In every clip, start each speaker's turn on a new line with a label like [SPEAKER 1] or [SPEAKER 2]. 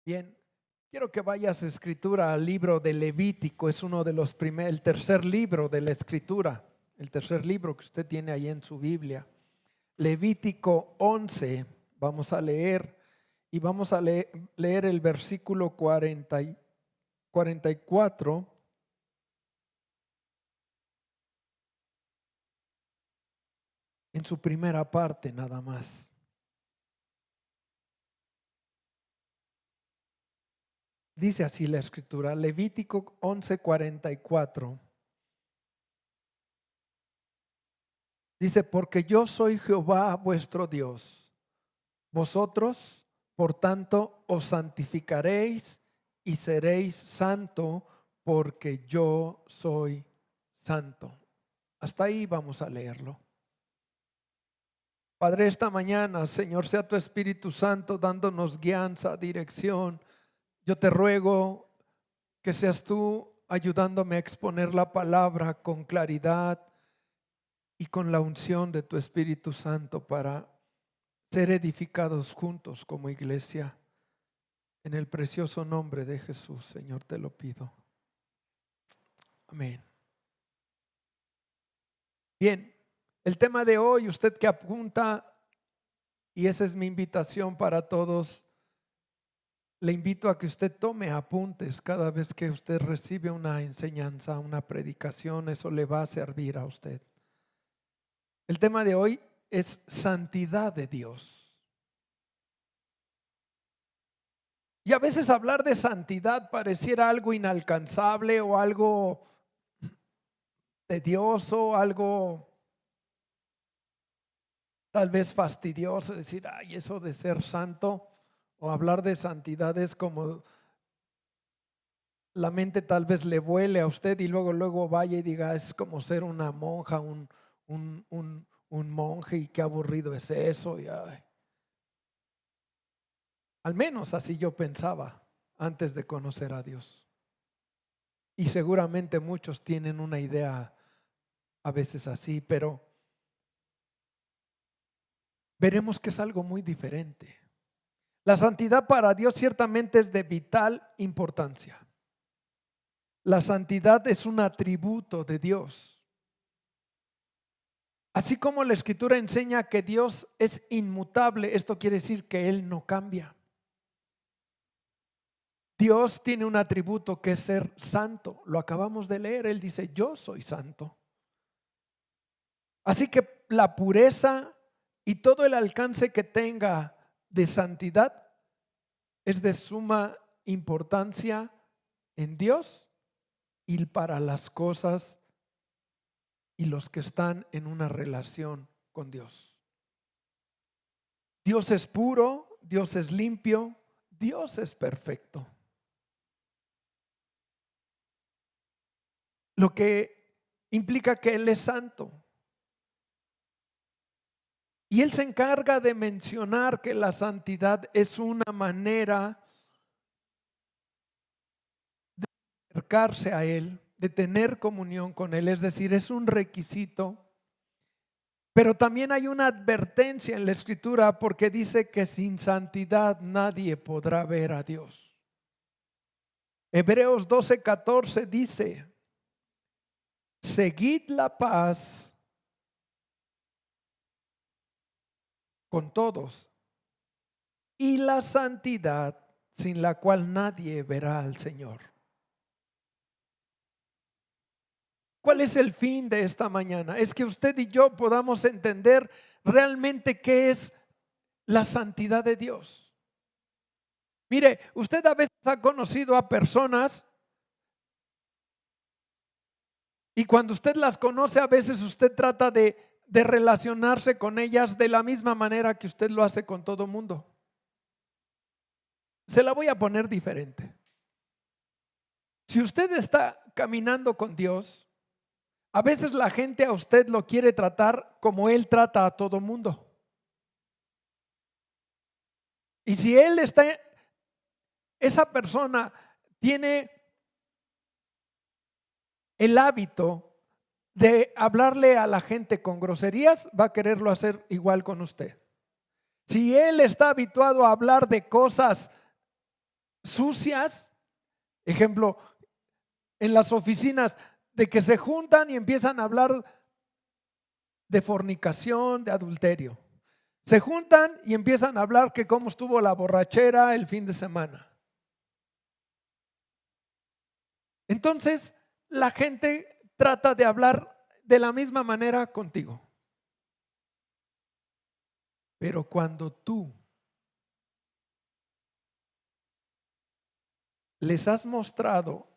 [SPEAKER 1] Bien, quiero que vayas a escritura al libro de Levítico. Es uno de los el tercer libro de la escritura, el tercer libro que usted tiene ahí en su Biblia. Levítico 11, vamos a leer y vamos a leer el versículo 44 en su primera parte nada más. Dice así la escritura, Levítico 11:44. Dice, porque yo soy Jehová vuestro Dios. Vosotros, por tanto, os santificaréis y seréis santo, porque yo soy santo. Hasta ahí vamos a leerlo. Padre, esta mañana, Señor, sea tu Espíritu Santo dándonos guianza, dirección. Yo te ruego que seas tú ayudándome a exponer la palabra con claridad y con la unción de tu Espíritu Santo para ser edificados juntos como iglesia. En el precioso nombre de Jesús, Señor, te lo pido. Amén. Bien, el tema de hoy, usted que apunta, y esa es mi invitación para todos, le invito a que usted tome apuntes cada vez que usted recibe una enseñanza, una predicación. Eso le va a servir a usted. El tema de hoy es santidad de Dios. Y a veces hablar de santidad pareciera algo inalcanzable o algo tedioso, algo tal vez fastidioso, decir, ay, eso de ser santo o hablar de santidad es como la mente tal vez le vuele a usted y luego vaya y diga, es como ser una monja, un monje, y qué aburrido es eso. Y, ay. Al menos así yo pensaba antes de conocer a Dios. Y seguramente muchos tienen una idea a veces así, pero veremos que es algo muy diferente. La santidad para Dios ciertamente es de vital importancia. La santidad es un atributo de Dios. Así como la Escritura enseña que Dios es inmutable, esto quiere decir que Él no cambia. Dios tiene un atributo que es ser santo. Lo acabamos de leer. Él dice, yo soy santo. Así que la pureza y todo el alcance que tenga de santidad es de suma importancia en Dios y para las cosas y los que están en una relación con Dios. Dios es puro, Dios es limpio, Dios es perfecto. Lo que implica que Él es santo. Y Él se encarga de mencionar que la santidad es una manera de acercarse a Él, de tener comunión con Él, es decir, es un requisito. Pero también hay una advertencia en la Escritura porque dice que sin santidad nadie podrá ver a Dios. Hebreos 12:14 dice, seguid la paz con todos y la santidad sin la cual nadie verá al Señor. ¿Cuál es el fin de esta mañana? Es que usted y yo podamos entender realmente qué es la santidad de Dios. Mire, usted a veces ha conocido a personas y cuando usted las conoce, a veces usted trata de relacionarse con ellas de la misma manera que usted lo hace con todo mundo. Se la voy a poner diferente. Si usted está caminando con Dios, a veces la gente a usted lo quiere tratar como Él trata a todo mundo. Y si esa persona tiene el hábito de hablarle a la gente con groserías, va a quererlo hacer igual con usted. Si él está habituado a hablar de cosas sucias, ejemplo, en las oficinas, de que se juntan y empiezan a hablar de fornicación, de adulterio. Se juntan y empiezan a hablar que cómo estuvo la borrachera el fin de semana. Entonces, la gente trata de hablar de la misma manera contigo. Pero cuando tú les has mostrado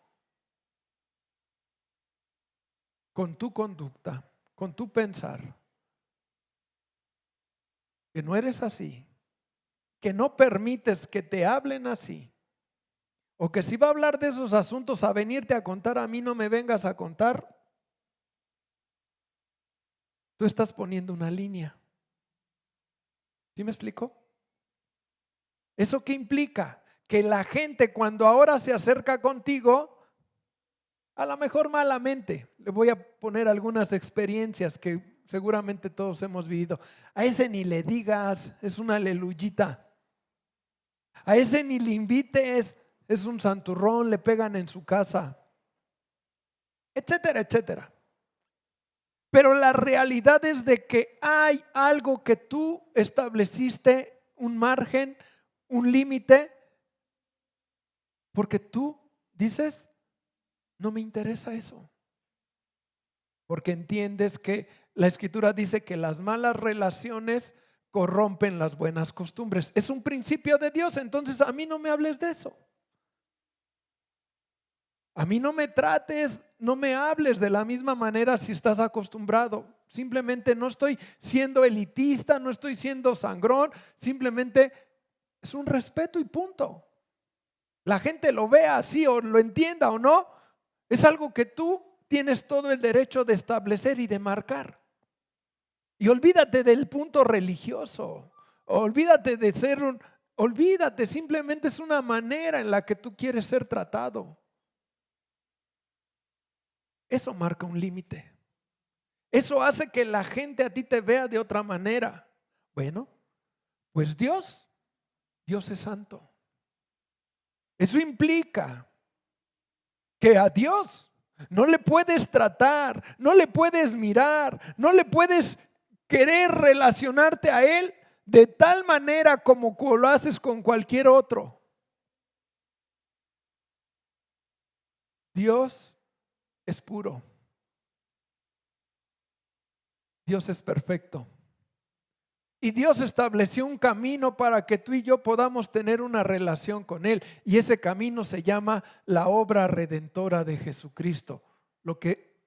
[SPEAKER 1] con tu conducta, con tu pensar, que no eres así, que no permites que te hablen así, o que si va a hablar de esos asuntos a venirte a contar, a mí no me vengas a contar, tú estás poniendo una línea. ¿Sí me explico? ¿Eso qué implica? Que la gente cuando ahora se acerca contigo, a lo mejor malamente, le voy a poner algunas experiencias que seguramente todos hemos vivido. A ese ni le digas, es una aleluyita. A ese ni le invites, es un santurrón, le pegan en su casa, etcétera, etcétera. Pero la realidad es de que hay algo que tú estableciste, un margen, un límite, porque tú dices, no me interesa eso. Porque entiendes que la Escritura dice que las malas relaciones corrompen las buenas costumbres. Es un principio de Dios, entonces a mí no me hables de eso. A mí no me trates, no me hables de la misma manera si estás acostumbrado. Simplemente no estoy siendo elitista, no estoy siendo sangrón, simplemente es un respeto y punto. La gente lo vea así o lo entienda o no, es algo que tú tienes todo el derecho de establecer y de marcar. Y olvídate del punto religioso, olvídate de ser olvídate, simplemente es una manera en la que tú quieres ser tratado. Eso marca un límite. Eso hace que la gente a ti te vea de otra manera. Bueno, pues Dios es santo. Eso implica que a Dios no le puedes tratar, no le puedes mirar, no le puedes querer relacionarte a Él de tal manera como lo haces con cualquier otro. Dios es puro. Dios es perfecto. Y Dios estableció un camino para que tú y yo podamos tener una relación con Él. Y ese camino se llama la obra redentora de Jesucristo, lo que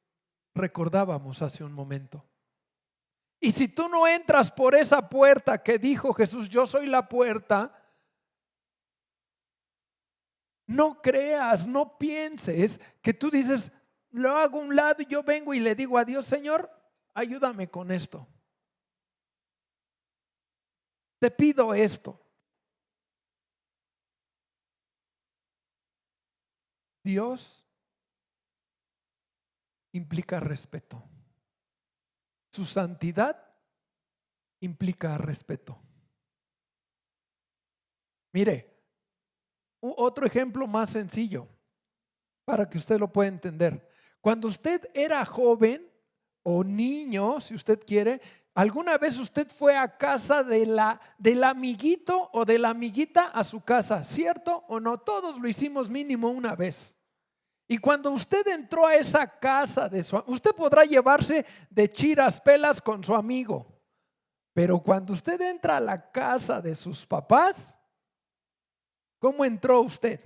[SPEAKER 1] recordábamos hace un momento. Y si tú no entras por esa puerta que dijo Jesús, yo soy la puerta, no creas, no pienses que tú dices, lo hago a un lado y yo vengo y le digo a Dios, Señor, ayúdame con esto. Te pido esto. Dios implica respeto. Su santidad implica respeto. Mire, otro ejemplo más sencillo para que usted lo pueda entender. Cuando usted era joven o niño, si usted quiere, ¿alguna vez usted fue a casa del amiguito o de la amiguita a su casa? ¿Cierto o no? Todos lo hicimos mínimo una vez. Y cuando usted entró a esa casa usted podrá llevarse de chiras pelas con su amigo, pero cuando usted entra a la casa de sus papás, ¿cómo entró usted?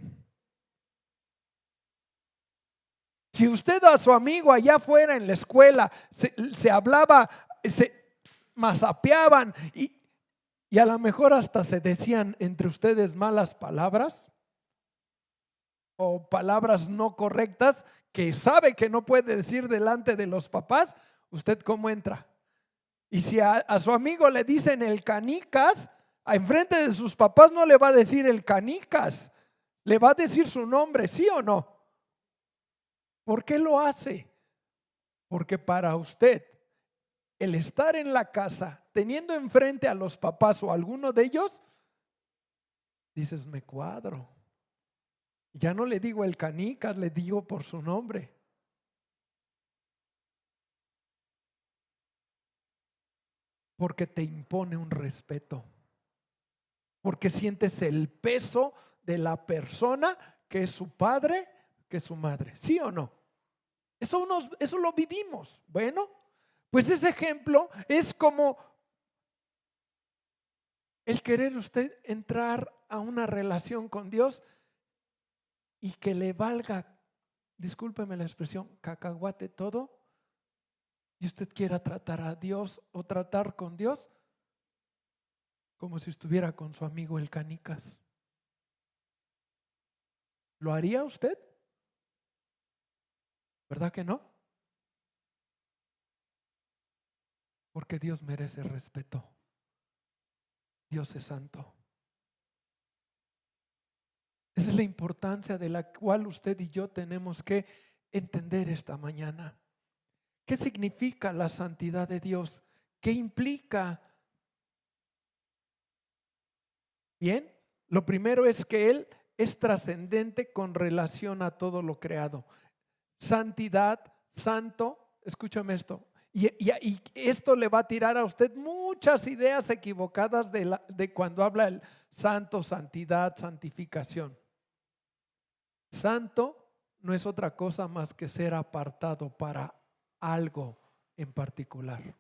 [SPEAKER 1] Si usted a su amigo allá afuera en la escuela se hablaba, se masapeaban y a lo mejor hasta se decían entre ustedes malas palabras o palabras no correctas que sabe que no puede decir delante de los papás, ¿usted cómo entra? Y si a su amigo le dicen el canicas, enfrente de sus papás no le va a decir el canicas, le va a decir su nombre, ¿sí o no? ¿Por qué lo hace? Porque para usted, el estar en la casa, teniendo enfrente a los papás o a alguno de ellos, dices, me cuadro. Ya no le digo el canicas, le digo por su nombre. Porque te impone un respeto. Porque sientes el peso de la persona que es su padre, que es su madre. ¿Sí o no? Eso lo vivimos. Bueno, pues ese ejemplo es como el querer usted entrar a una relación con Dios y que le valga, discúlpeme la expresión, cacahuate todo, y usted quiera tratar a Dios o tratar con Dios como si estuviera con su amigo el canicas. ¿Lo haría usted? ¿Verdad que no? Porque Dios merece respeto. Dios es santo. Esa es la importancia de la cual usted y yo tenemos que entender esta mañana. ¿Qué significa la santidad de Dios? ¿Qué implica? Bien, lo primero es que Él es trascendente con relación a todo lo creado. Santidad, santo, escúchame esto. Y esto le va a tirar a usted muchas ideas equivocadas de cuando habla el santo, santidad, santificación. Santo no es otra cosa más que ser apartado para algo en particular.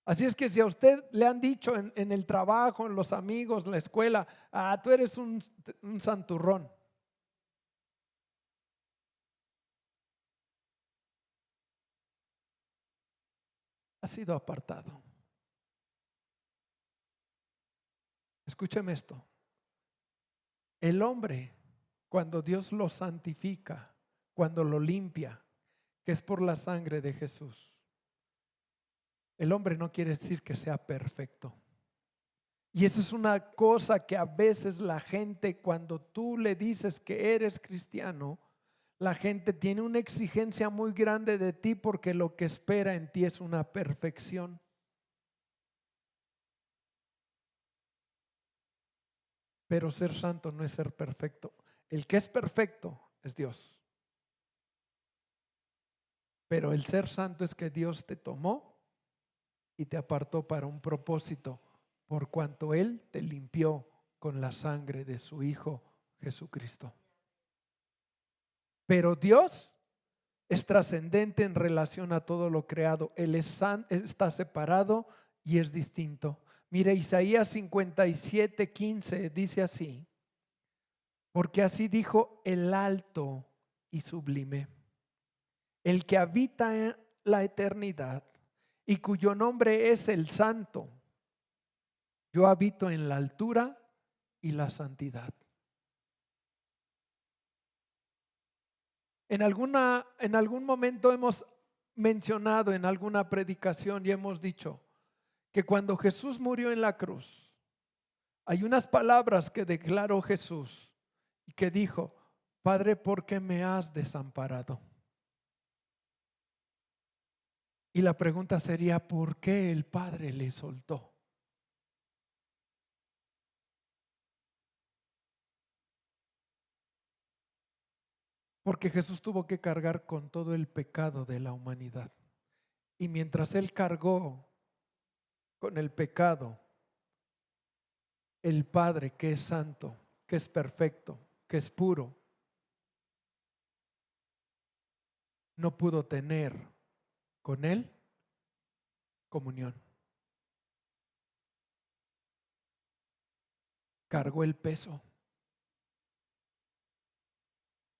[SPEAKER 1] Así es que si a usted le han dicho en el trabajo, en los amigos, la escuela, tú eres un santurrón. Ha sido apartado. Escúcheme esto. El hombre, cuando Dios lo santifica, cuando lo limpia, que es por la sangre de Jesús, el hombre no quiere decir que sea perfecto. Y esa es una cosa que a veces la gente, cuando tú le dices que eres cristiano, la gente tiene una exigencia muy grande de ti porque lo que espera en ti es una perfección. Pero ser santo no es ser perfecto. El que es perfecto es Dios. Pero el ser santo es que Dios te tomó y te apartó para un propósito, por cuanto Él te limpió con la sangre de su Hijo Jesucristo. Pero Dios es trascendente en relación a todo lo creado. Él está separado y es distinto. Mire, Isaías 57:15 dice así: porque así dijo el alto y sublime, el que habita en la eternidad y cuyo nombre es el Santo. Yo habito en la altura y la santidad. En algún momento hemos mencionado en alguna predicación y hemos dicho que cuando Jesús murió en la cruz, hay unas palabras que declaró Jesús y que dijo: Padre, ¿por qué me has desamparado? Y la pregunta sería: ¿por qué el Padre le soltó? Porque Jesús tuvo que cargar con todo el pecado de la humanidad. Y mientras Él cargó con el pecado, el Padre, que es santo, que es perfecto, que es puro, no pudo tener con Él comunión. Cargó el peso.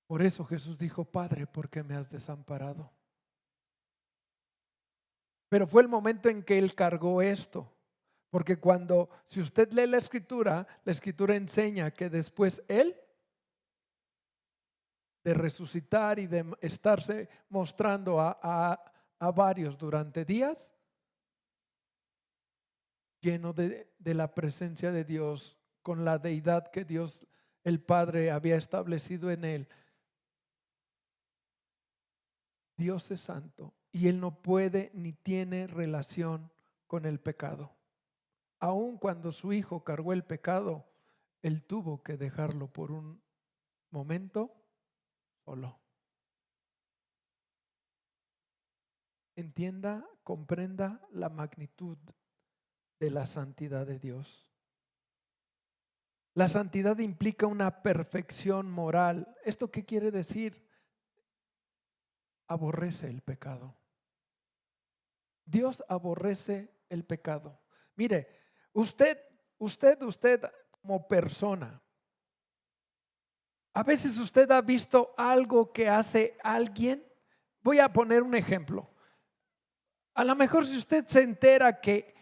[SPEAKER 1] Por eso Jesús dijo: Padre, ¿por qué me has desamparado? Pero fue el momento en que Él cargó esto. Porque si usted lee la escritura enseña que después Él, de resucitar y de estarse mostrando a varios durante días, lleno de la presencia de Dios, con la deidad que Dios el Padre había establecido en Él. Dios es santo y Él no puede ni tiene relación con el pecado. Aun cuando su Hijo cargó el pecado, Él tuvo que dejarlo por un momento solo. Entienda, comprenda la magnitud de la santidad de Dios. La santidad implica una perfección moral. ¿Esto qué quiere decir? Aborrece el pecado. Dios aborrece el pecado. Mire, usted como persona, a veces usted ha visto algo que hace alguien. Voy a poner un ejemplo. A lo mejor si usted se entera que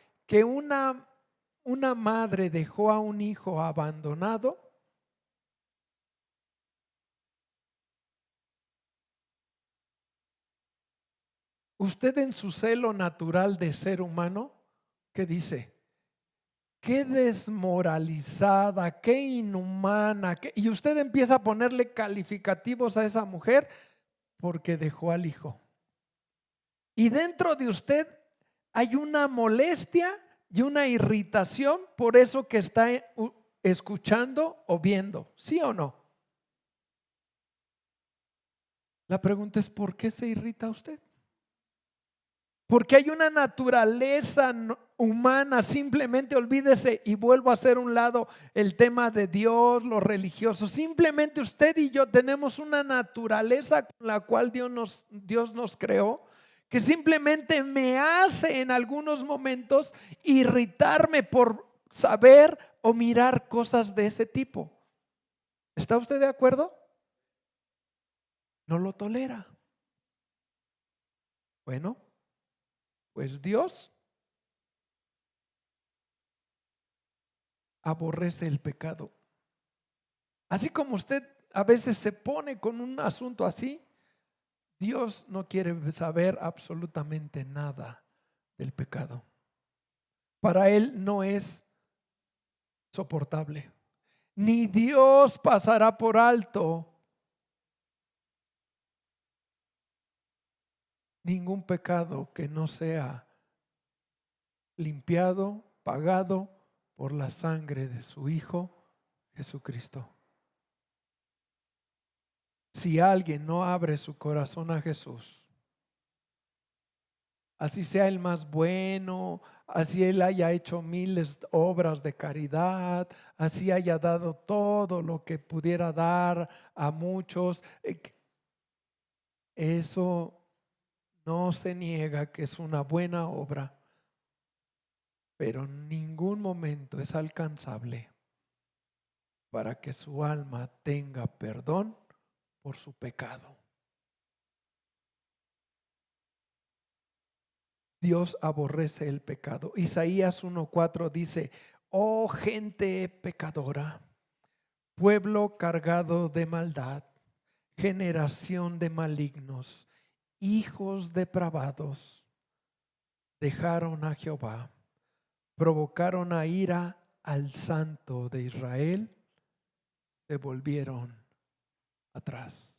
[SPEAKER 1] una madre dejó a un hijo abandonado, usted en su celo natural de ser humano, ¿qué dice? Qué desmoralizada, qué inhumana. Y usted empieza a ponerle calificativos a esa mujer porque dejó al hijo. Y dentro de usted hay una molestia y una irritación por eso que está escuchando o viendo, ¿sí o no? La pregunta es, ¿por qué se irrita usted? Porque hay una naturaleza humana. Simplemente olvídese y vuelvo a hacer un lado el tema de Dios, lo religioso. Simplemente usted y yo tenemos una naturaleza con la cual Dios nos creó, que simplemente me hace en algunos momentos irritarme por saber o mirar cosas de ese tipo. ¿Está usted de acuerdo? No lo tolera. Bueno, pues Dios aborrece el pecado. Así como usted a veces se pone con un asunto así, Dios no quiere saber absolutamente nada del pecado. Para Él no es soportable. Ni Dios pasará por alto ningún pecado que no sea limpiado, pagado por la sangre de su Hijo Jesucristo. Si alguien no abre su corazón a Jesús, así sea el más bueno, así él haya hecho miles de obras de caridad, así haya dado todo lo que pudiera dar a muchos, eso no se niega que es una buena obra, pero en ningún momento es alcanzable para que su alma tenga perdón por su pecado. Dios aborrece el pecado. Isaías 1:4 dice: oh gente pecadora, pueblo cargado de maldad, generación de malignos, hijos depravados, dejaron a Jehová, provocaron a ira al Santo de Israel, se volvieron atrás.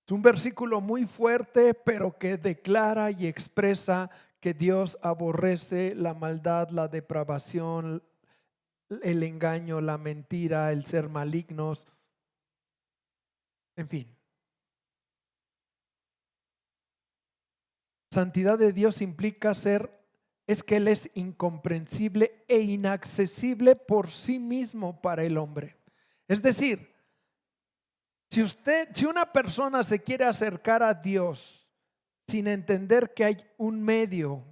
[SPEAKER 1] Es un versículo muy fuerte, pero que declara y expresa que Dios aborrece la maldad, la depravación, el engaño, la mentira, el ser malignos, en fin. Santidad de Dios implica es que Él es incomprensible e inaccesible por sí mismo para el hombre. Es decir, si una persona se quiere acercar a Dios sin entender que hay un medio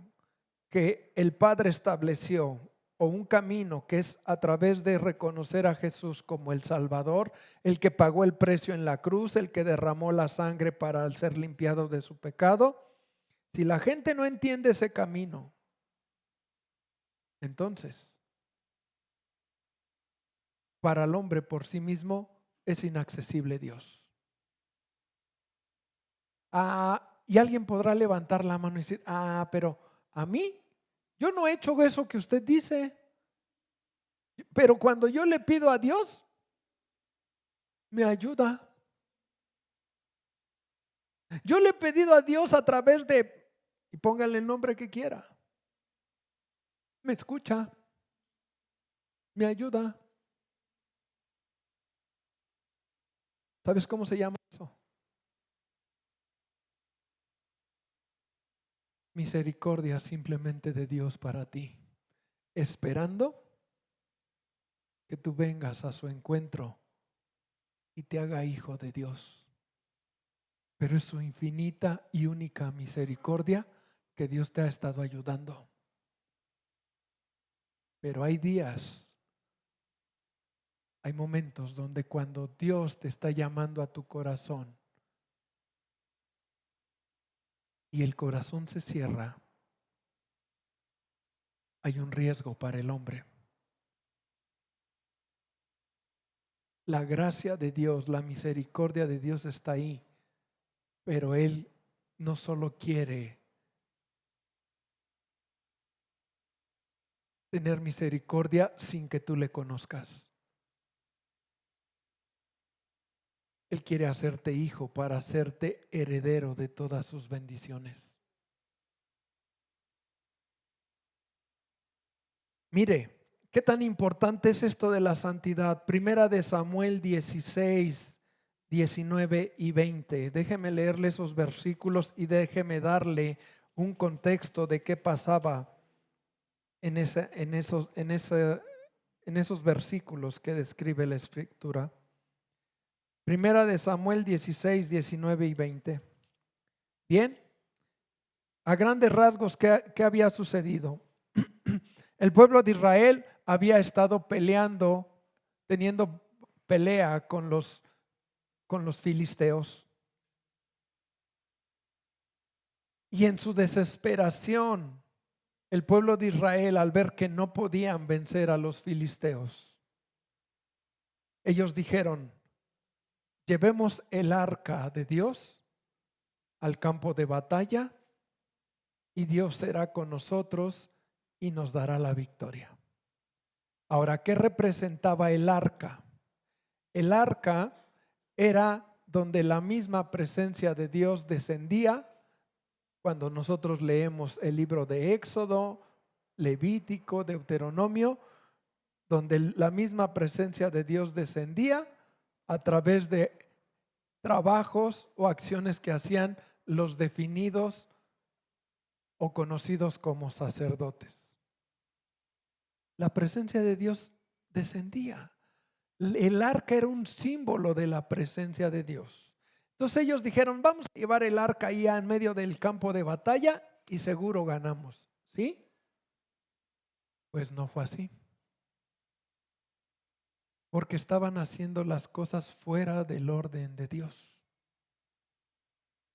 [SPEAKER 1] que el Padre estableció o un camino que es a través de reconocer a Jesús como el Salvador, el que pagó el precio en la cruz, el que derramó la sangre para ser limpiado de su pecado. Si la gente no entiende ese camino, entonces para el hombre por sí mismo es inaccesible Dios. Y alguien podrá levantar la mano y decir: pero a mí, yo no he hecho eso que usted dice. Pero cuando yo le pido a Dios, me ayuda. Yo le he pedido a Dios a través de, y póngale el nombre que quiera. me escucha, me ayuda. ¿Sabes cómo se llama eso? Misericordia simplemente de Dios para ti, esperando que tú vengas a su encuentro y te haga hijo de Dios. Pero es su infinita y única misericordia que Dios te ha estado ayudando. Pero hay días, hay momentos donde cuando Dios te está llamando a tu corazón y el corazón se cierra, hay un riesgo para el hombre. La gracia de Dios, la misericordia de Dios está ahí, pero Él no solo quiere tener misericordia sin que tú le conozcas. Él quiere hacerte hijo para hacerte heredero de todas sus bendiciones. Mire, ¿qué tan importante es esto de la santidad? Primera de Samuel 16, 19 y 20. Déjeme leerle esos versículos y déjeme darle un contexto de qué pasaba en esos versículos que describe la Escritura. Primera de Samuel 16, 19 y 20. Bien, a grandes rasgos, ¿qué había sucedido? El pueblo de Israel había estado peleando, teniendo pelea con los filisteos. Y en su desesperación, el pueblo de Israel, al ver que no podían vencer a los filisteos, ellos dijeron: llevemos el arca de Dios al campo de batalla y Dios será con nosotros y nos dará la victoria. Ahora, ¿qué representaba el arca? El arca era donde la misma presencia de Dios descendía. Cuando nosotros leemos el libro de Éxodo, Levítico, Deuteronomio, donde la misma presencia de Dios descendía a través de trabajos o acciones que hacían los definidos o conocidos como sacerdotes. La presencia de Dios descendía. El arca era un símbolo de la presencia de Dios. Entonces ellos dijeron: vamos a llevar el arca ahí en medio del campo de batalla y seguro ganamos. ¿Sí? Pues no fue así. Porque estaban haciendo las cosas fuera del orden de Dios.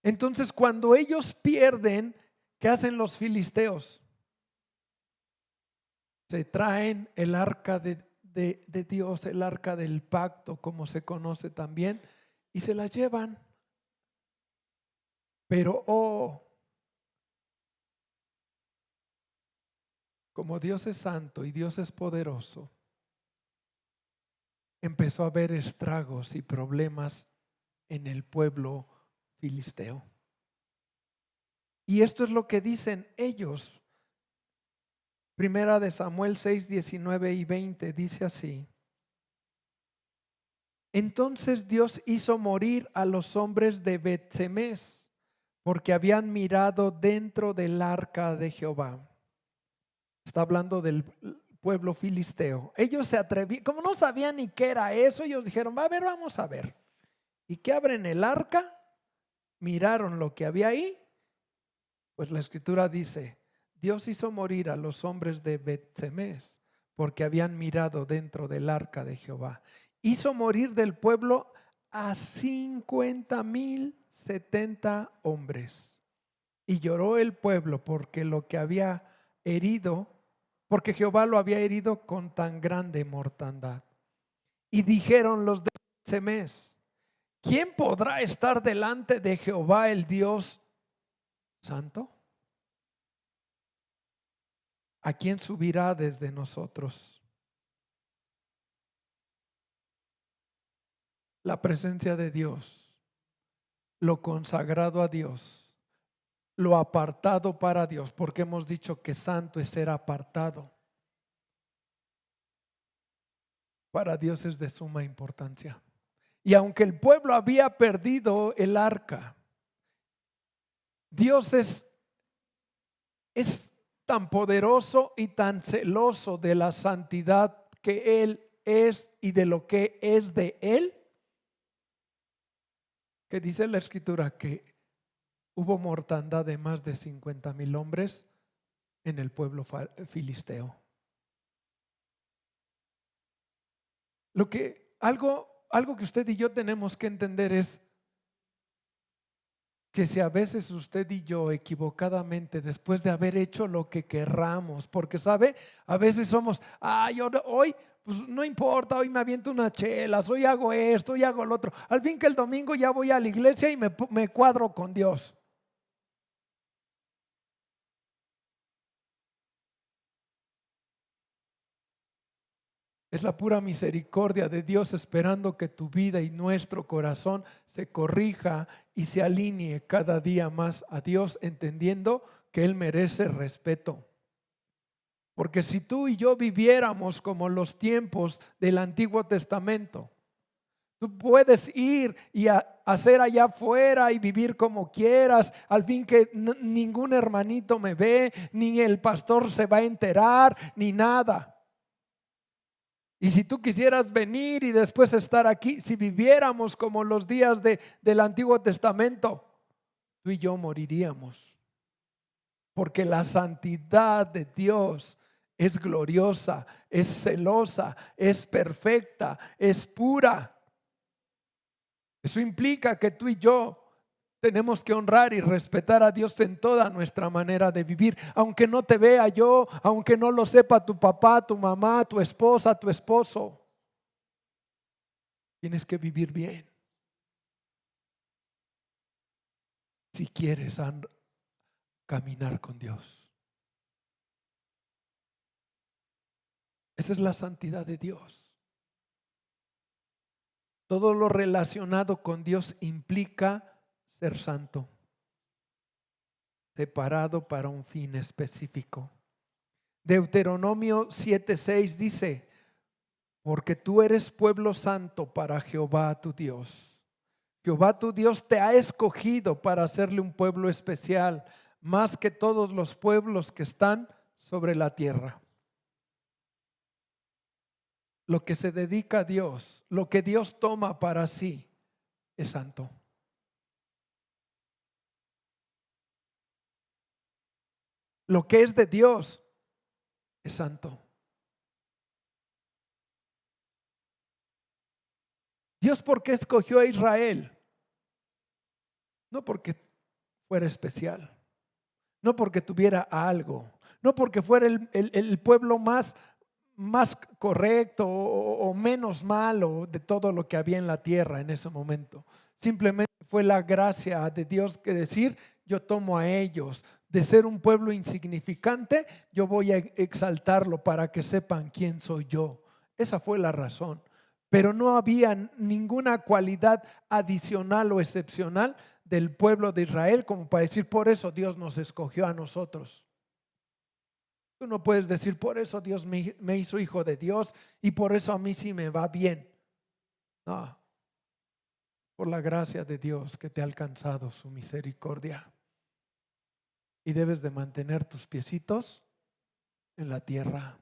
[SPEAKER 1] Entonces, cuando ellos pierden, ¿qué hacen los filisteos? Se traen el arca de Dios, el arca del pacto, como se conoce también, y se la llevan. Pero como Dios es santo y Dios es poderoso, empezó a haber estragos y problemas en el pueblo filisteo. Y esto es lo que dicen ellos. Primera de Samuel 6, 19 y 20 dice así: entonces Dios hizo morir a los hombres de Bet-Semes, porque habían mirado dentro del arca de Jehová. Está hablando del pueblo filisteo. Ellos se atrevieron, como no sabían ni qué era eso, ellos dijeron: va a ver, vamos a ver. Y que abren el arca, miraron lo que había ahí. Pues la escritura dice: Dios hizo morir a los hombres de Bet-Semes porque habían mirado dentro del arca de Jehová. Hizo morir del pueblo a 50,070 hombres. Y lloró el pueblo porque lo que había herido, porque Jehová lo había herido con tan grande mortandad. Y dijeron los de Bet-Semes: ¿quién podrá estar delante de Jehová el Dios santo? ¿A quién subirá desde nosotros? La presencia de Dios, lo consagrado a Dios, lo apartado para Dios, porque hemos dicho que santo es ser apartado. para Dios es de suma importancia. Y aunque el pueblo había perdido el arca, Dios es tan poderoso y tan celoso de la santidad que Él es y de lo que es de Él, que dice la Escritura que hubo mortandad de más de 50,000 hombres en el pueblo filisteo. Algo que usted y yo tenemos que entender es que si a veces usted y yo equivocadamente, después de haber hecho lo que querramos, porque sabe, a veces somos, hoy, pues no importa, hoy me aviento unas chelas, hoy hago esto, hoy hago lo otro. Al fin que el domingo ya voy a la iglesia y me cuadro con Dios. Es la pura misericordia de Dios esperando que tu vida y nuestro corazón se corrija y se alinee cada día más a Dios, entendiendo que Él merece respeto. Porque si tú y yo viviéramos como los tiempos del Antiguo Testamento, tú puedes ir y hacer allá afuera y vivir como quieras, al fin que ningún hermanito me ve, ni el pastor se va a enterar, ni nada. Y si tú quisieras venir y después estar aquí, si viviéramos como los días del Antiguo Testamento, tú y yo moriríamos. Porque la santidad de Dios es gloriosa, es celosa, es perfecta, es pura. Eso implica que tú y yo tenemos que honrar y respetar a Dios en toda nuestra manera de vivir. Aunque no te vea yo, aunque no lo sepa tu papá, tu mamá, tu esposa, tu esposo. Tienes que vivir bien. Si quieres caminar con Dios. Esa es la santidad de Dios. Todo lo relacionado con Dios implica ser santo, separado para un fin específico. Deuteronomio 7:6 dice: porque tú eres pueblo santo para Jehová tu Dios. Jehová tu Dios te ha escogido para hacerle un pueblo especial, más que todos los pueblos que están sobre la tierra. Lo que se dedica a Dios, lo que Dios toma para sí, es santo. Lo que es de Dios es santo. Dios, ¿por qué escogió a Israel? No porque fuera especial, no porque tuviera algo, no porque fuera el pueblo más correcto o menos malo de todo lo que había en la tierra en ese momento. Simplemente fue la gracia de Dios que decir: yo tomo a ellos de ser un pueblo insignificante, yo voy a exaltarlo para que sepan quién soy yo. Esa fue la razón. Pero no había ninguna cualidad adicional o excepcional del pueblo de Israel como para decir: por eso Dios nos escogió a nosotros. Tú no puedes decir: por eso Dios me hizo hijo de Dios y por eso a mí sí me va bien. No, por la gracia de Dios que te ha alcanzado su misericordia. Y debes de mantener tus piecitos en la tierra.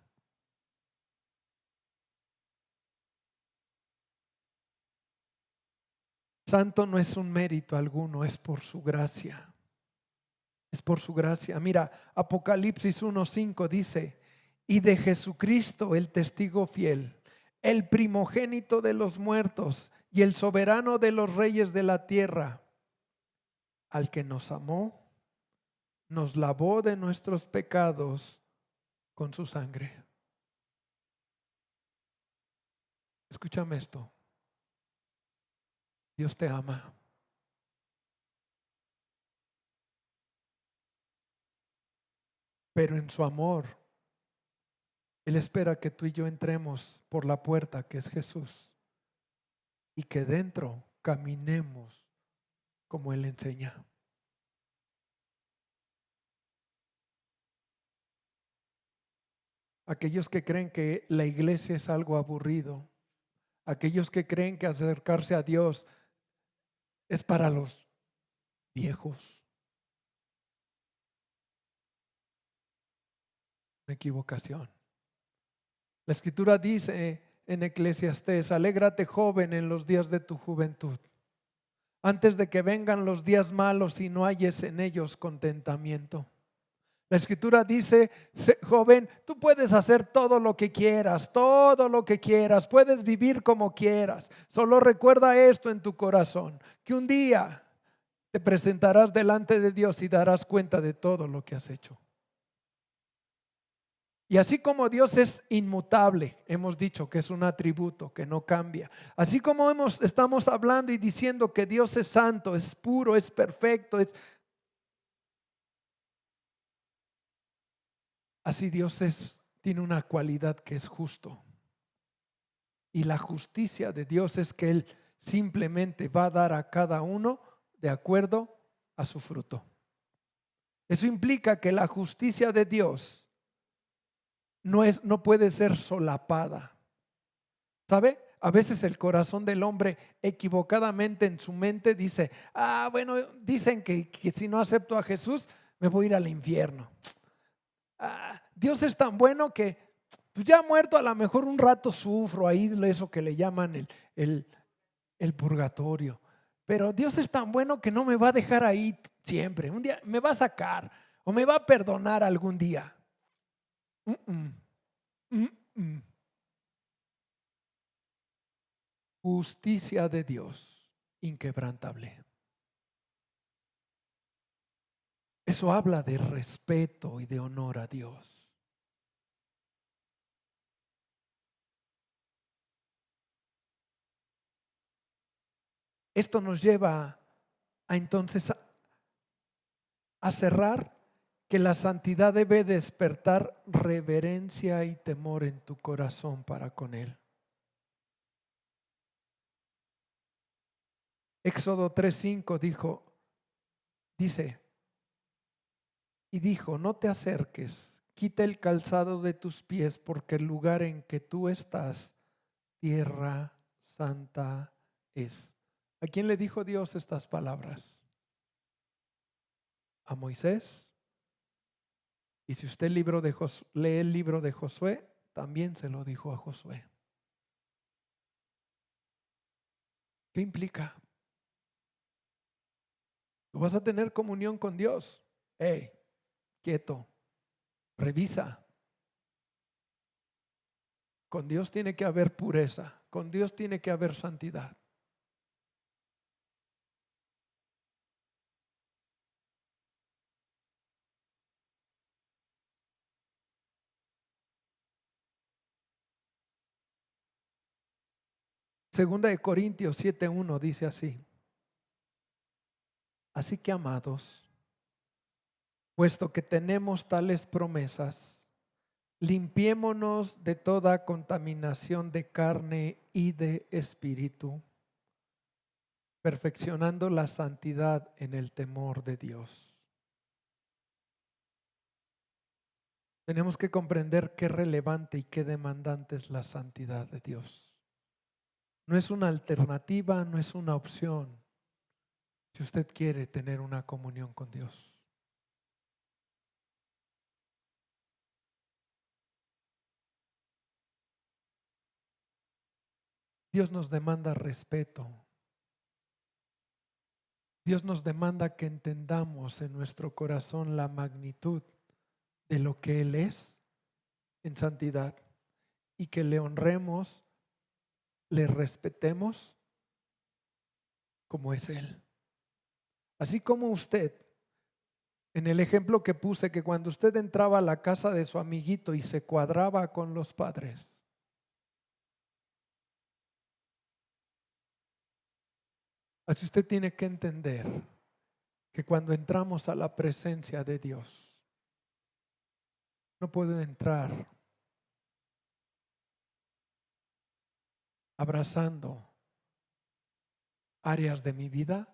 [SPEAKER 1] Santo no es un mérito alguno, es por su gracia. Es por su gracia. Mira, Apocalipsis 1:5 dice: y de Jesucristo, el testigo fiel, el primogénito de los muertos y el soberano de los reyes de la tierra, al que nos amó, nos lavó de nuestros pecados con su sangre. Escúchame esto. Dios te ama. Pero en su amor, Él espera que tú y yo entremos por la puerta que es Jesús y que dentro caminemos como Él enseña. Aquellos que creen que la iglesia es algo aburrido, Aquellos que creen que acercarse a Dios es para los viejos. Una equivocación. La Escritura dice en Eclesiastés: alégrate, joven, en los días de tu juventud, antes de que vengan los días malos y no halles en ellos contentamiento. La Escritura dice: joven, tú puedes hacer todo lo que quieras, puedes vivir como quieras. Solo recuerda esto en tu corazón, que un día te presentarás delante de Dios y darás cuenta de todo lo que has hecho. Y así como Dios es inmutable, hemos dicho que es un atributo que no cambia. Así como estamos hablando y diciendo que Dios es santo, es puro, es perfecto, así Dios tiene una cualidad que es justo. Y la justicia de Dios es que Él simplemente va a dar a cada uno de acuerdo a su fruto. Eso implica que la justicia de Dios no puede ser solapada. ¿Sabe? A veces el corazón del hombre equivocadamente en su mente dice: bueno, dicen que si no acepto a Jesús me voy a ir al infierno. Dios es tan bueno que pues ya muerto a lo mejor un rato sufro ahí, eso que le llaman el purgatorio. Pero Dios es tan bueno que no me va a dejar ahí siempre. Un día me va a sacar o me va a perdonar algún día. Justicia de Dios inquebrantable. Eso habla de respeto y de honor a Dios. Esto nos lleva entonces a cerrar que la santidad debe despertar reverencia y temor en tu corazón para con Él. Éxodo 3:5 dice, y dijo: no te acerques, quita el calzado de tus pies, porque el lugar en que tú estás, tierra santa es. ¿A quién le dijo Dios estas palabras? A Moisés. Y si usted lee el libro de Josué, también se lo dijo a Josué. ¿Qué implica? Tú vas a tener comunión con Dios. Hey, quieto, revisa. Con Dios tiene que haber pureza, con Dios tiene que haber santidad. Segunda de Corintios 7:1 dice así: así que, amados, puesto que tenemos tales promesas, limpiémonos de toda contaminación de carne y de espíritu, perfeccionando la santidad en el temor de Dios. Tenemos que comprender qué relevante y qué demandante es la santidad de Dios. No es una alternativa, no es una opción, si usted quiere tener una comunión con Dios. Dios nos demanda respeto. Dios nos demanda que entendamos en nuestro corazón la magnitud de lo que Él es en santidad y que le honremos, le respetemos como es Él. Así como usted, en el ejemplo que puse, que cuando usted entraba a la casa de su amiguito y se cuadraba con los padres, así usted tiene que entender que cuando entramos a la presencia de Dios, no puedo entrar abrazando áreas de mi vida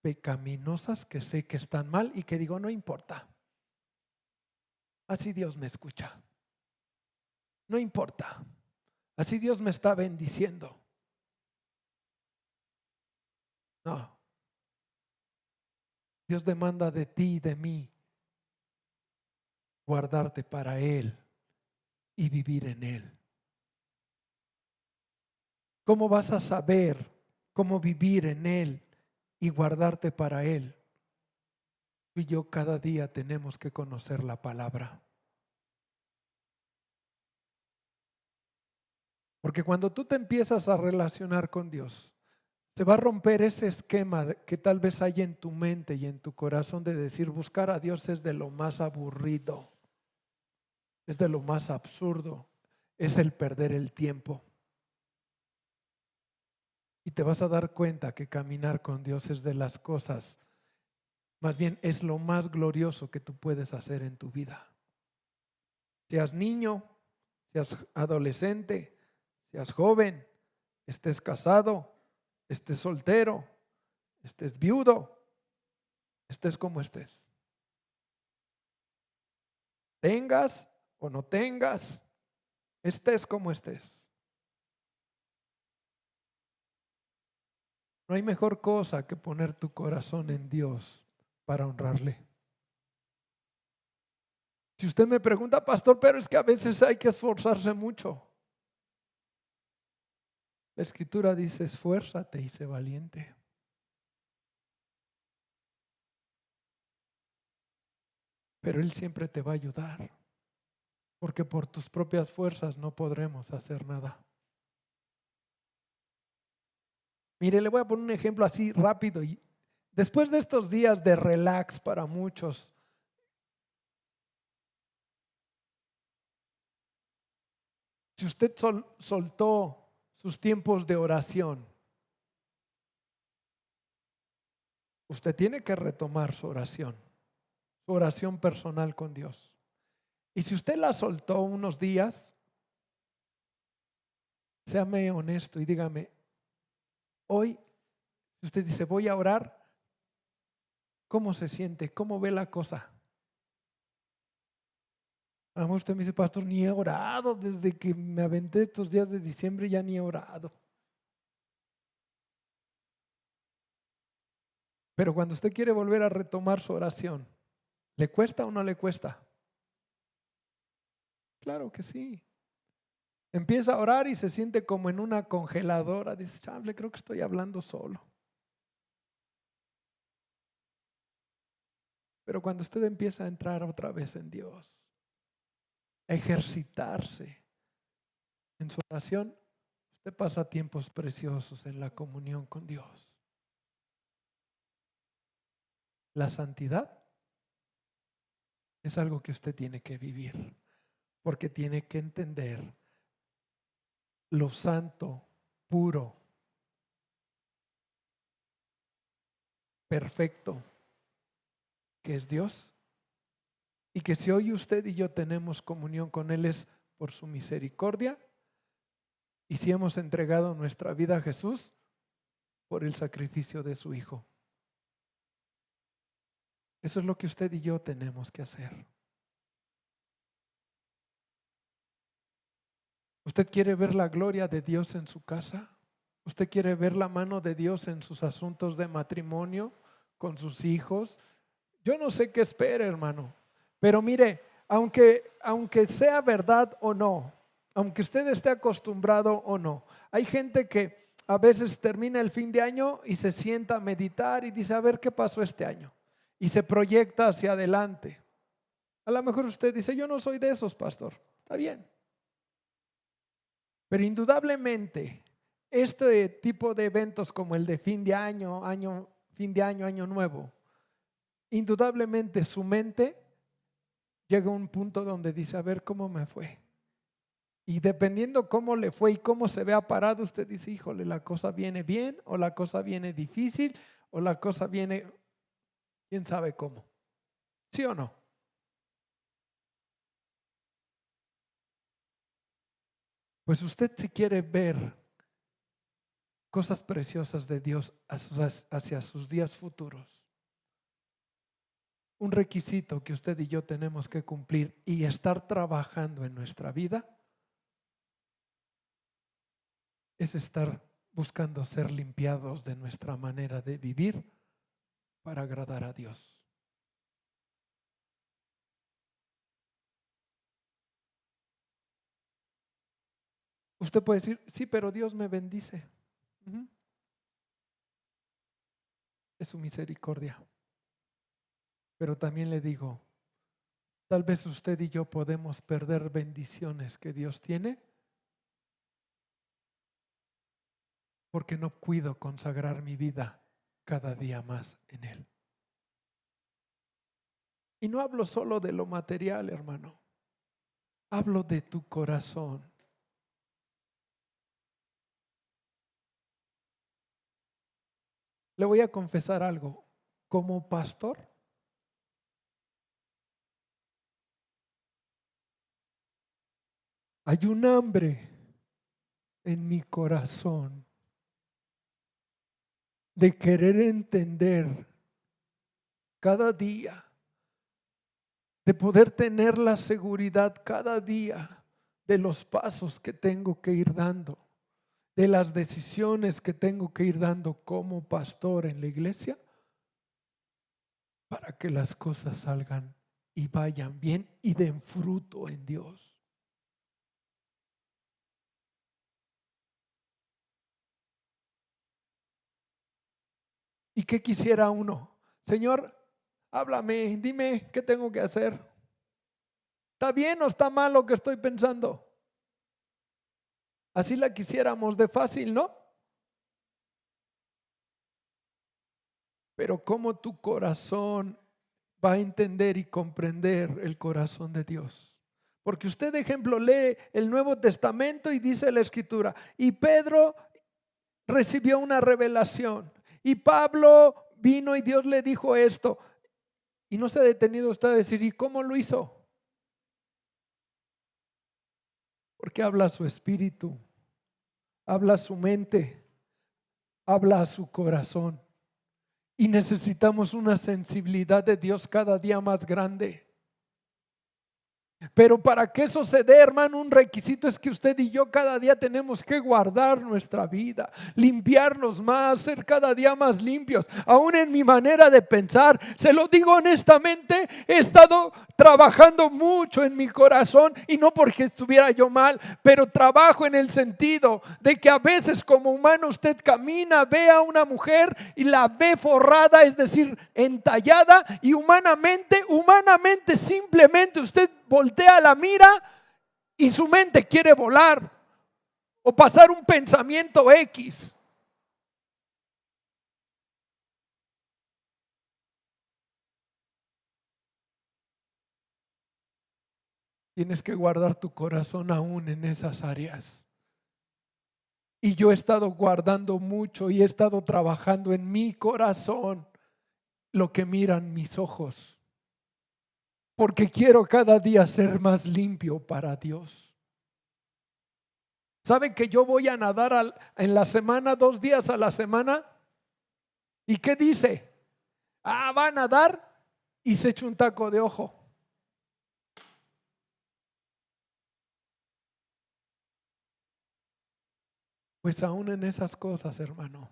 [SPEAKER 1] pecaminosas que sé que están mal y que digo: no importa, así Dios me escucha, no importa, así Dios me está bendiciendo. No, Dios demanda de ti y de mí guardarte para Él y vivir en Él. ¿Cómo vas a saber cómo vivir en Él y guardarte para Él? Tú y yo cada día tenemos que conocer la palabra. Porque cuando tú te empiezas a relacionar con Dios, se va a romper ese esquema que tal vez hay en tu mente y en tu corazón de decir buscar a Dios es de lo más aburrido, es de lo más absurdo, es el perder el tiempo. Y te vas a dar cuenta que caminar con Dios es de las cosas, más bien es lo más glorioso que tú puedes hacer en tu vida. Seas niño, seas adolescente, seas joven, estés casado, estés soltero, estés viudo, estés como estés. Tengas o no tengas, estés como estés. No hay mejor cosa que poner tu corazón en Dios para honrarle. Si usted me pregunta, pastor, pero es que a veces hay que esforzarse mucho. La escritura dice, esfuérzate y sé valiente. Pero Él siempre te va a ayudar, porque por tus propias fuerzas no podremos hacer nada. Mire, le voy a poner un ejemplo así rápido. Y después de estos días de relax para muchos, si usted soltó sus tiempos de oración, usted tiene que retomar su oración personal con Dios. Y si usted la soltó unos días, séame honesto y dígame, hoy, si usted dice voy a orar, ¿cómo se siente? ¿Cómo ve la cosa? A lo mejor usted me dice, pastor, ni he orado desde que me aventé estos días de diciembre, ya ni he orado. Pero cuando usted quiere volver a retomar su oración, ¿le cuesta o no le cuesta? Claro que sí. Empieza a orar y se siente como en una congeladora. Dice, chable, creo que estoy hablando solo. Pero cuando usted empieza a entrar otra vez en Dios, a ejercitarse en su oración, usted pasa tiempos preciosos en la comunión con Dios. La santidad es algo que usted tiene que vivir, porque tiene que entender lo santo, puro, perfecto que es Dios, y que si hoy usted y yo tenemos comunión con Él es por su misericordia, y si hemos entregado nuestra vida a Jesús por el sacrificio de su Hijo. Eso es lo que usted y yo tenemos que hacer. ¿Usted quiere ver la gloria de Dios en su casa? ¿Usted quiere ver la mano de Dios en sus asuntos de matrimonio, con sus hijos? Yo no sé qué espera, hermano, pero mire, aunque sea verdad o no, aunque usted esté acostumbrado o no, hay gente que a veces termina el fin de año y se sienta a meditar y dice, a ver qué pasó este año, y se proyecta hacia adelante. A lo mejor usted dice, yo no soy de esos, pastor. Está bien. Pero indudablemente, este tipo de eventos como el de fin de año, año nuevo, indudablemente su mente llega a un punto donde dice, a ver cómo me fue. Y dependiendo cómo le fue y cómo se vea parado, usted dice, híjole, la cosa viene bien o la cosa viene difícil o la cosa viene, quién sabe cómo. ¿Sí o no? Pues usted si quiere ver cosas preciosas de Dios hacia sus días futuros, un requisito que usted y yo tenemos que cumplir y estar trabajando en nuestra vida es estar buscando ser limpiados de nuestra manera de vivir para agradar a Dios. Usted puede decir, sí, pero Dios me bendice. Ujú. Es su misericordia. Pero también le digo, tal vez usted y yo podemos perder bendiciones que Dios tiene porque no cuido consagrar mi vida cada día más en Él. Y no hablo solo de lo material, hermano. Hablo de tu corazón. Le voy a confesar algo. Como pastor, hay un hambre en mi corazón de querer entender cada día, de poder tener la seguridad cada día de los pasos que tengo que ir dando, de las decisiones que tengo que ir dando como pastor en la iglesia, para que las cosas salgan y vayan bien y den fruto en Dios. ¿Y qué quisiera uno? Señor, háblame, dime qué tengo que hacer. ¿Está bien o está mal lo que estoy pensando? Así la quisiéramos de fácil, ¿no? Pero ¿cómo tu corazón va a entender y comprender el corazón de Dios? Porque usted, de ejemplo, lee el Nuevo Testamento y dice la Escritura, y Pedro recibió una revelación, y Pablo vino y Dios le dijo esto, y no se ha detenido usted a decir, ¿y cómo lo hizo? Porque habla su espíritu, habla su mente, habla a su corazón. Y necesitamos una sensibilidad de Dios cada día más grande. Pero para que eso se dé, hermano, un requisito es que usted y yo cada día tenemos que guardar nuestra vida, limpiarnos más, ser cada día más limpios. Aún en mi manera de pensar, se lo digo honestamente, he estado trabajando mucho en mi corazón y no porque estuviera yo mal, pero trabajo en el sentido de que a veces como humano usted camina, ve a una mujer y la ve forrada, es decir, entallada, y humanamente simplemente usted voltea la mira y su mente quiere volar o pasar un pensamiento X. Tienes que guardar tu corazón aún en esas áreas. Y yo he estado guardando mucho y he estado trabajando en mi corazón lo que miran mis ojos, porque quiero cada día ser más limpio para Dios. ¿Saben que yo voy a nadar en la semana, 2 días a la semana? ¿Y qué dice? Va a nadar y se echa un taco de ojo. Pues aún en esas cosas, hermano,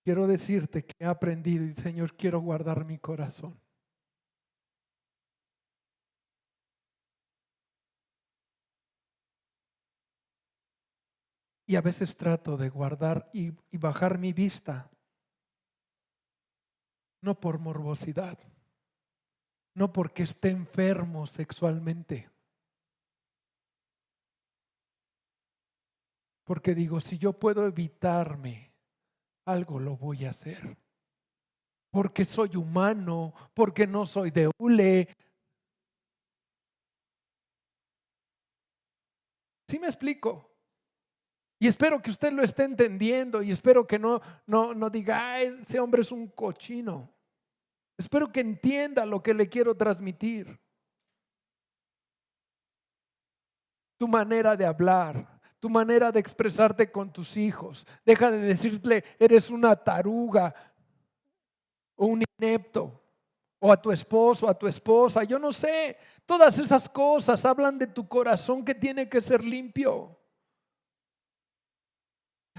[SPEAKER 1] quiero decirte que he aprendido y Señor, quiero guardar mi corazón. Y a veces trato de guardar y bajar mi vista, no por morbosidad, no porque esté enfermo sexualmente, porque digo, si yo puedo evitarme algo, lo voy a hacer. Porque soy humano, porque no soy de hule. ¿Sí me explico? Y espero que usted lo esté entendiendo y espero que no diga, ese hombre es un cochino. Espero que entienda lo que le quiero transmitir. Tu manera de hablar, tu manera de expresarte con tus hijos. Deja de decirle, eres una taruga o un inepto. O a tu esposo, a tu esposa, yo no sé. Todas esas cosas hablan de tu corazón que tiene que ser limpio.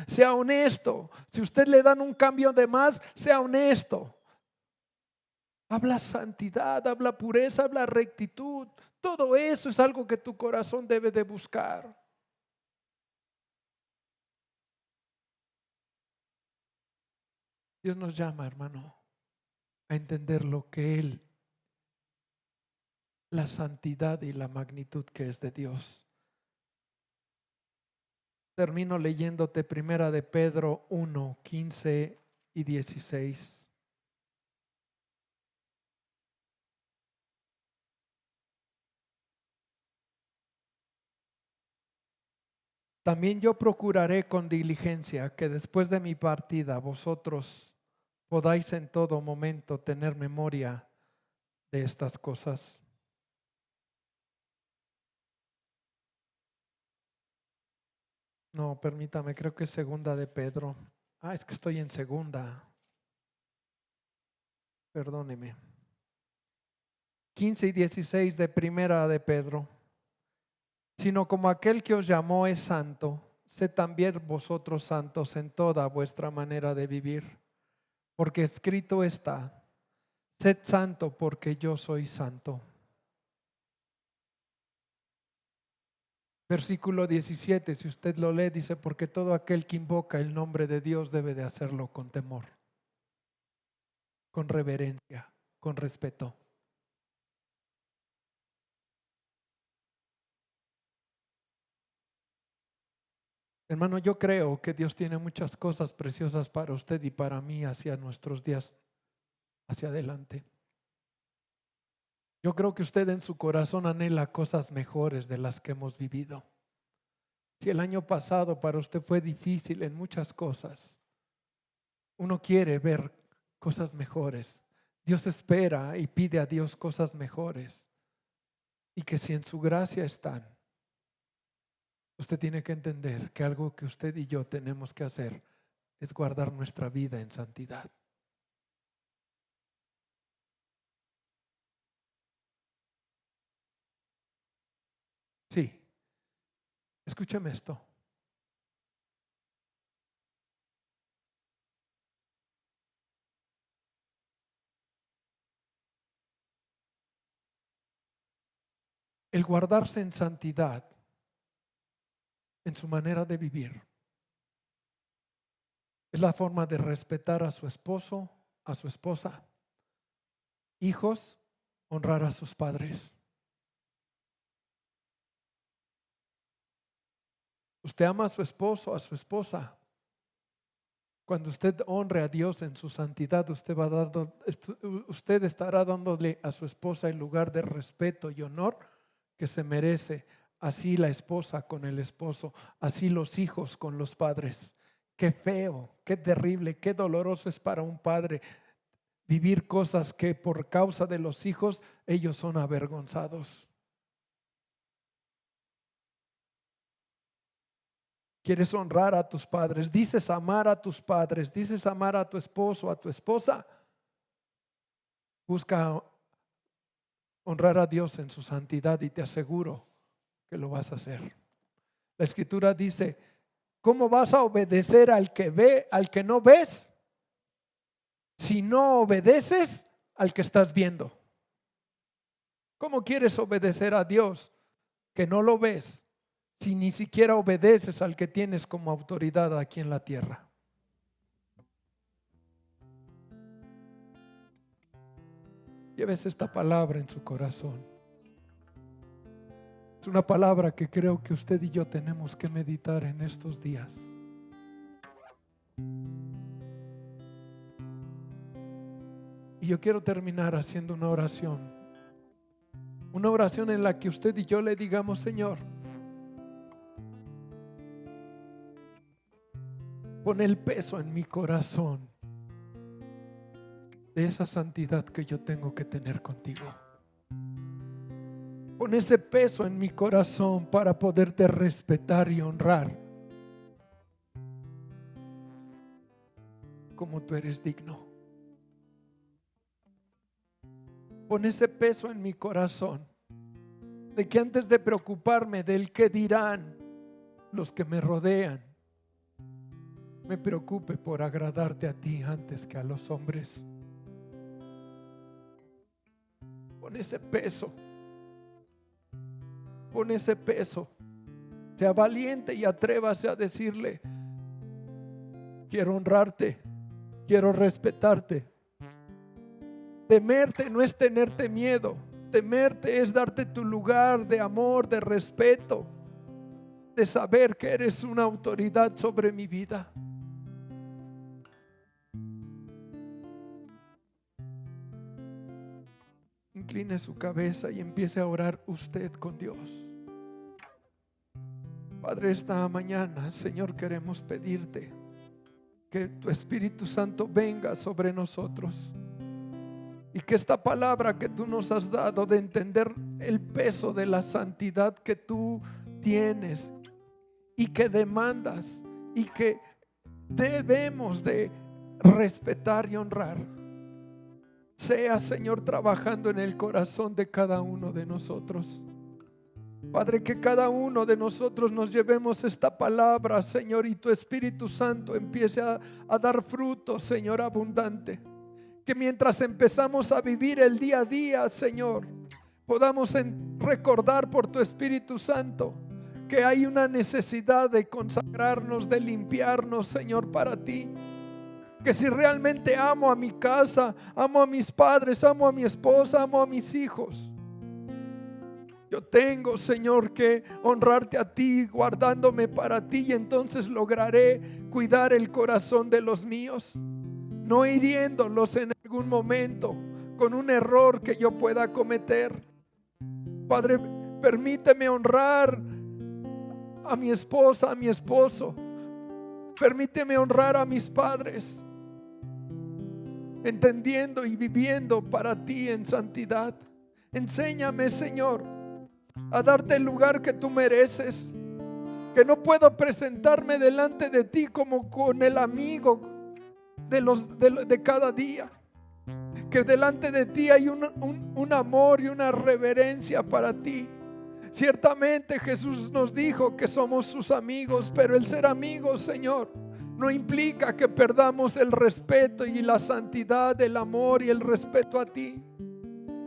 [SPEAKER 1] Sea honesto. Si usted le dan un cambio de más, sea honesto. Habla santidad, habla pureza, habla rectitud. Todo eso es algo que tu corazón debe de buscar. Dios nos llama, hermano, a entender lo que Él, la santidad y la magnitud que es de Dios. Termino leyéndote primera de Pedro 1, 15 y 16. También yo procuraré con diligencia que después de mi partida vosotros podáis en todo momento tener memoria de estas cosas. No, permítame, creo que es segunda de Pedro. Es que estoy en segunda. Perdóneme. 15 y 16 de primera de Pedro. Sino como aquel que os llamó es santo, sed también vosotros santos en toda vuestra manera de vivir. Porque escrito está, sed santo porque yo soy santo. Versículo 17, si usted lo lee, dice, porque todo aquel que invoca el nombre de Dios debe de hacerlo con temor, con reverencia, con respeto. Hermano, yo creo que Dios tiene muchas cosas preciosas para usted y para mí hacia nuestros días, hacia adelante. Yo creo que usted en su corazón anhela cosas mejores de las que hemos vivido. Si el año pasado para usted fue difícil en muchas cosas, uno quiere ver cosas mejores. Dios espera y pide a Dios cosas mejores. Y que si en su gracia están, usted tiene que entender que algo que usted y yo tenemos que hacer es guardar nuestra vida en santidad. Sí, escúcheme esto. El guardarse en santidad en su manera de vivir es la forma de respetar a su esposo, a su esposa, hijos, honrar a sus padres. Usted ama a su esposo, a su esposa. Cuando usted honre a Dios en su santidad, usted estará dándole a su esposa el lugar de respeto y honor que se merece. Así la esposa con el esposo, así los hijos con los padres. Qué feo, qué terrible, qué doloroso es para un padre vivir cosas que por causa de los hijos ellos son avergonzados. Quieres honrar a tus padres, dices amar a tus padres, dices amar a tu esposo, a tu esposa. Busca honrar a Dios en su santidad y te aseguro que lo vas a hacer. La escritura dice, ¿cómo vas a obedecer al que ve, al que no ves? Si no obedeces al que estás viendo. ¿Cómo quieres obedecer a Dios que no lo ves si ni siquiera obedeces al que tienes como autoridad aquí en la tierra? Lleves esta palabra en su corazón. Es una palabra que creo que usted y yo tenemos que meditar en estos días. Y yo quiero terminar haciendo una oración. Una oración en la que usted y yo le digamos, Señor, pon el peso en mi corazón de esa santidad que yo tengo que tener contigo. Pon ese peso en mi corazón para poderte respetar y honrar como tú eres digno. Pon ese peso en mi corazón de que antes de preocuparme del qué dirán los que me rodean, me preocupe por agradarte a ti antes que a los hombres. Pon ese peso. Pon ese peso. Sea valiente y atrévase a decirle: quiero honrarte, quiero respetarte. Temerte no es tenerte miedo. Temerte es darte tu lugar de amor, de respeto, de saber que eres una autoridad sobre mi vida. Incline su cabeza y empiece a orar usted con Dios. Padre, esta mañana, Señor, queremos pedirte que tu Espíritu Santo venga sobre nosotros y que esta palabra que tú nos has dado de entender el peso de la santidad que tú tienes y que demandas y que debemos de respetar y honrar, sea, Señor, trabajando en el corazón de cada uno de nosotros. Padre, que cada uno de nosotros nos llevemos esta palabra, Señor, y tu Espíritu Santo empiece a dar fruto, Señor, abundante. Que mientras empezamos a vivir el día a día, Señor, podamos recordar por tu Espíritu Santo que hay una necesidad de consagrarnos, de limpiarnos, Señor, para ti. Que si realmente amo a mi casa, amo a mis padres, amo a mi esposa, amo a mis hijos, yo tengo, Señor, que honrarte a ti, guardándome para ti, y entonces lograré cuidar el corazón de los míos, no hiriéndolos en algún momento con un error que yo pueda cometer. Padre, permíteme honrar a mi esposa, a mi esposo. Permíteme honrar a mis padres, entendiendo y viviendo para ti en santidad. Enséñame, Señor, a darte el lugar que tú mereces, que no puedo presentarme delante de ti como con el amigo de cada día, que delante de ti hay un amor y una reverencia para ti. Ciertamente Jesús nos dijo que somos sus amigos, pero el ser amigos, Señor, no implica que perdamos el respeto y la santidad, el amor y el respeto a ti.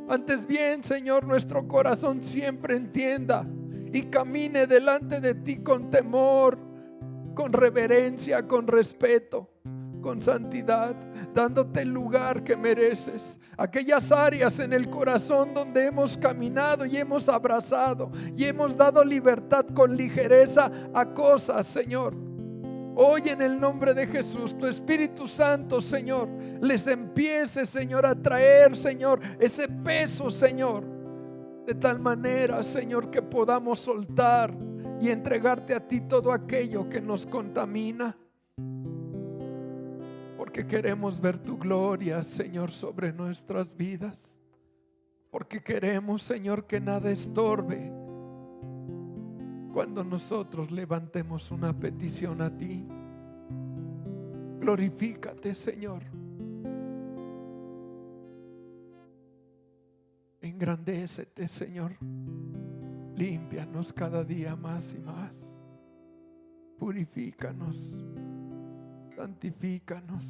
[SPEAKER 1] Antes bien, Señor, nuestro corazón siempre entienda y camine delante de ti con temor, con reverencia, con respeto, con santidad, dándote el lugar que mereces. Aquellas áreas en el corazón donde hemos caminado y hemos abrazado y hemos dado libertad con ligereza a cosas, Señor, hoy en el nombre de Jesús, tu Espíritu Santo, Señor, les empiece, Señor, a traer, Señor, ese peso, Señor, de tal manera, Señor, que podamos soltar y entregarte a ti todo aquello que nos contamina. Porque queremos ver tu gloria, Señor, sobre nuestras vidas. Porque queremos, Señor, que nada estorbe cuando nosotros levantemos una petición a ti. Glorifícate, Señor. Engrandécete, Señor. Límpianos cada día más y más. Purifícanos. Santifícanos.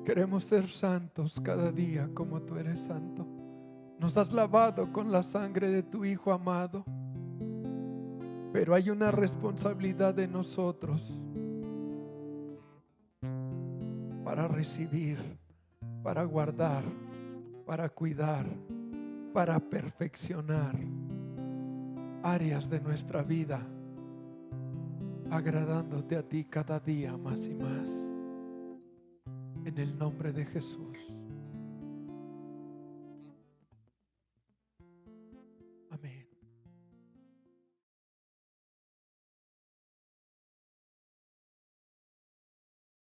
[SPEAKER 1] Queremos ser santos cada día como tú eres santo. Nos has lavado con la sangre de tu Hijo amado, pero hay una responsabilidad de nosotros para recibir, para guardar, para cuidar, para perfeccionar áreas de nuestra vida, agradándote a ti cada día más y más. En el nombre de Jesús.